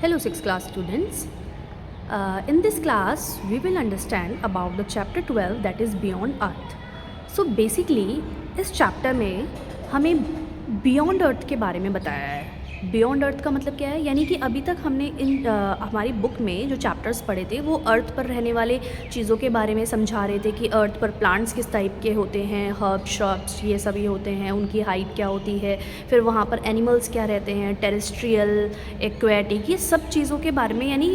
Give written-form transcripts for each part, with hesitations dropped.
Hello 6th class students. In this class we will understand about the chapter 12 that is beyond earth. So basically इस chapter में हमें beyond अर्थ के बारे में बताया है। बियॉन्ड अर्थ का मतलब क्या है, यानी कि अभी तक हमने हमारी बुक में जो चैप्टर्स पढ़े थे वो अर्थ पर रहने वाले चीज़ों के बारे में समझा रहे थे कि अर्थ पर प्लांट्स किस टाइप के होते हैं, हर्ब श्रब्स ये सभी होते हैं, उनकी हाइट क्या होती है, फिर वहाँ पर एनिमल्स क्या रहते हैं, टेरेस्ट्रियल, एक्वेटिक, ये सब चीज़ों के बारे में, यानी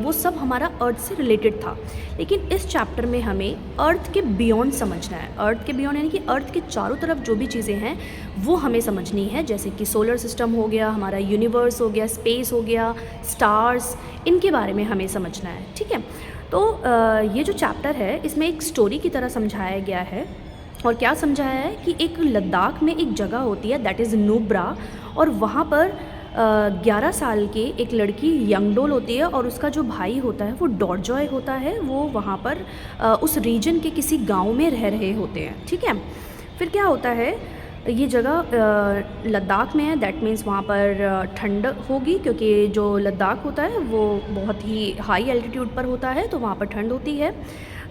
वो सब हमारा अर्थ से रिलेटेड था। लेकिन इस चैप्टर में हमें अर्थ के बियॉन्ड समझना है। अर्थ के बियॉन्ड यानी कि अर्थ के चारों तरफ जो भी चीज़ें हैं वो हमें समझनी है, जैसे कि सोलर सिस्टम हो गया, हमारा यूनिवर्स हो गया, स्पेस हो गया, स्टार्स, इनके बारे में हमें समझना है। ठीक है, तो ये जो चैप्टर है इसमें एक स्टोरी की तरह समझाया गया है। और क्या समझाया है कि एक लद्दाख में एक जगह होती है दैट इज़ नुब्रा, और वहाँ पर 11 साल की एक लड़की यंगडोल होती है और उसका जो भाई होता है वो डॉरजॉय होता है। वो वहाँ पर उस रीजन के किसी गांव में रह रहे होते हैं। ठीक है, फिर क्या होता है, ये जगह लद्दाख में है, दैट मीन्स वहाँ पर ठंड होगी, क्योंकि जो लद्दाख होता है वो बहुत ही हाई एल्टीट्यूड पर होता है, तो वहाँ पर ठंड होती है।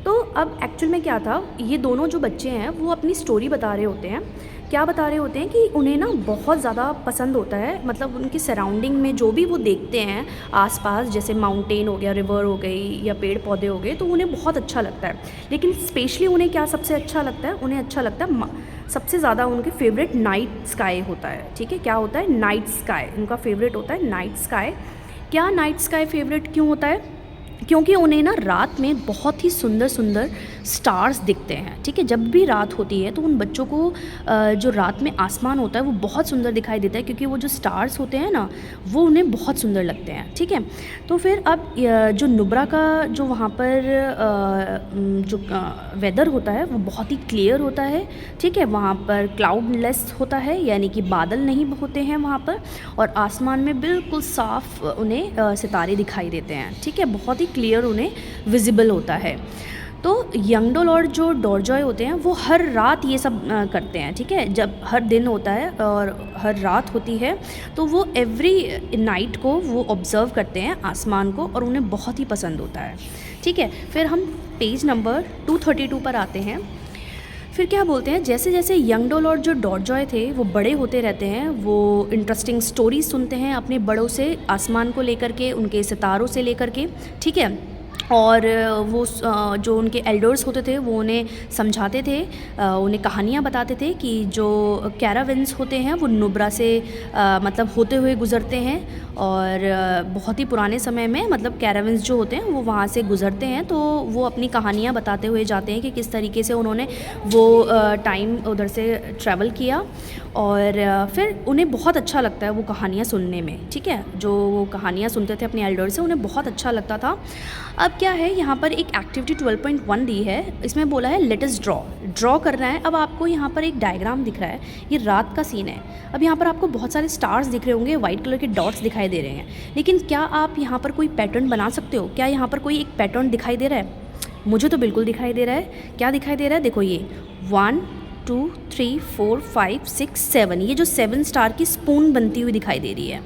तो अब एक्चुअल में क्या था, ये दोनों जो बच्चे हैं वो अपनी स्टोरी बता रहे होते हैं। क्या बता रहे होते हैं कि उन्हें ना बहुत ज़्यादा पसंद होता है, मतलब उनकी सराउंडिंग में जो भी वो देखते हैं आसपास, जैसे माउंटेन हो गया, रिवर हो गई या पेड़ पौधे हो गए, तो उन्हें बहुत अच्छा लगता है। लेकिन स्पेशली उन्हें क्या सबसे अच्छा लगता है, उन्हें अच्छा लगता है सबसे ज़्यादा उनके फेवरेट नाइट स्काई होता है। ठीक है, क्या होता है, नाइट स्काई उनका फेवरेट होता है, नाइट स्काई। क्या नाइट स्काई फेवरेट क्यों होता है, क्योंकि उन्हें ना रात में बहुत ही सुंदर सुंदर स्टार्स दिखते हैं। ठीक है, जब भी रात होती है तो उन बच्चों को जो रात में आसमान होता है वो बहुत सुंदर दिखाई देता है, क्योंकि वो जो स्टार्स होते हैं ना वो उन्हें बहुत सुंदर लगते हैं। ठीक है, तो फिर अब जो नुब्रा का जो वहाँ पर जो वेदर होता है वो बहुत ही क्लियर होता है। ठीक है, वहाँ पर क्लाउडलेस होता है, यानी कि बादल नहीं होते हैं वहाँ पर, और आसमान में बिल्कुल साफ उन्हें सितारे दिखाई देते हैं। ठीक है, बहुत ही क्लियर उन्हें विजिबल होता है। तो यंगडोल और जो डॉरजॉय होते हैं वो हर रात ये सब करते हैं। ठीक है, जब हर दिन होता है और हर रात होती है तो वो एवरी नाइट को वो ऑब्ज़र्व करते हैं आसमान को, और उन्हें बहुत ही पसंद होता है। ठीक है, फिर हम पेज नंबर 232 पर आते हैं। फिर क्या बोलते हैं, जैसे जैसे यंगडोल और जो डॉरजॉय थे वो बड़े होते रहते हैं, वो इंटरेस्टिंग स्टोरीज सुनते हैं अपने बड़ों से, आसमान को लेकर के, उनके सितारों से लेकर के। ठीक है, और वो जो उनके एल्डर्स होते थे वो उन्हें समझाते थे, उन्हें कहानियाँ बताते थे कि जो कैरावेंस होते हैं वो नुब्रा से मतलब होते हुए गुज़रते हैं, और बहुत ही पुराने समय में मतलब कैरावेंस जो होते हैं वो वहाँ से गुज़रते हैं। तो वो अपनी कहानियाँ बताते हुए जाते हैं कि किस तरीके से उन्होंने वो टाइम उधर से ट्रैवल किया, और फिर उन्हें बहुत अच्छा लगता है वो कहानियाँ सुनने में। ठीक है, जो वो कहानियाँ सुनते थे अपने एल्डर से उन्हें बहुत अच्छा लगता था। अब क्या है, यहाँ पर एक एक्टिविटी 12.1 दी है, इसमें बोला है लेट अस ड्रॉ करना है। अब आपको यहाँ पर एक डायग्राम दिख रहा है, ये रात का सीन है। अब यहाँ पर आपको बहुत सारे स्टार्स दिख रहे होंगे, वाइट कलर के डॉट्स दिखाई दे रहे हैं, लेकिन क्या आप यहाँ पर कोई पैटर्न बना सकते हो? क्या यहाँ पर कोई एक पैटर्न दिखाई दे रहा है? मुझे तो बिल्कुल दिखाई दे रहा है। क्या दिखाई दे रहा है, देखो ये 1 2 3 4 5 6 7, ये जो 7 स्टार की स्पून बनती हुई दिखाई दे रही है,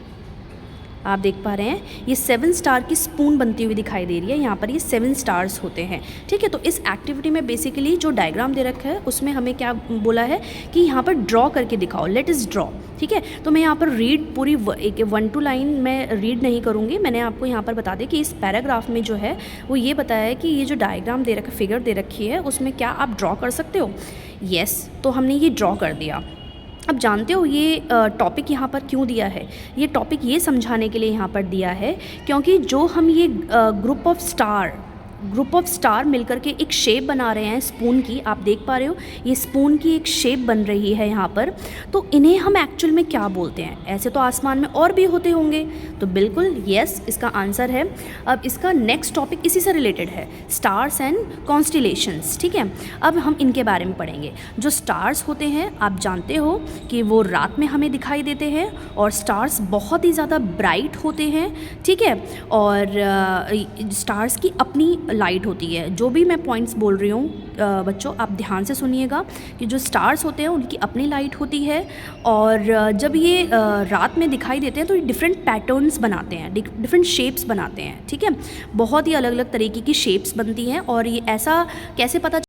आप देख पा रहे हैं, ये 7 स्टार की स्पून बनती हुई दिखाई दे रही है। यहाँ पर ये 7 स्टार्स होते हैं। ठीक है, तो इस एक्टिविटी में बेसिकली जो डायग्राम दे रखा है उसमें हमें क्या बोला है कि यहाँ पर ड्रॉ करके दिखाओ, लेट अस ड्रॉ। ठीक है, तो मैं यहाँ पर रीड पूरी एक 1-2 लाइन मैं रीड नहीं करूँगी, मैंने आपको यहाँ पर बता दें कि इस पैराग्राफ में जो है वो ये बताया है कि ये जो डायग्राम दे रखा, फिगर दे रखी है, उसमें क्या आप ड्रॉ कर सकते हो? येस, तो हमने ये ड्रॉ कर दिया। अब जानते हो ये टॉपिक यहाँ पर क्यों दिया है? ये टॉपिक ये समझाने के लिए यहाँ पर दिया है क्योंकि जो हम ये ग्रुप ऑफ स्टार मिलकर के एक शेप बना रहे हैं स्पून की, आप देख पा रहे हो ये स्पून की एक शेप बन रही है यहाँ पर, तो इन्हें हम एक्चुअल में क्या बोलते हैं? ऐसे तो आसमान में और भी होते होंगे, तो बिल्कुल यस इसका आंसर है। अब इसका नेक्स्ट टॉपिक इसी से रिलेटेड है, स्टार्स एंड कॉन्स्टिलेशंस। ठीक है, अब हम इनके बारे में पढ़ेंगे। जो स्टार्स होते हैं आप जानते हो कि वो रात में हमें दिखाई देते हैं, और स्टार्स बहुत ही ज़्यादा ब्राइट होते हैं। ठीक है, और स्टार्स की अपनी लाइट होती है। जो भी मैं पॉइंट्स बोल रही हूँ बच्चों, आप ध्यान से सुनिएगा कि जो स्टार्स होते हैं उनकी अपनी लाइट होती है, और जब ये रात में दिखाई देते हैं तो ये डिफरेंट पैटर्न्स बनाते हैं, डिफरेंट शेप्स बनाते हैं। ठीक है, बहुत ही अलग अलग तरीके की शेप्स बनती हैं। और ये ऐसा कैसे पता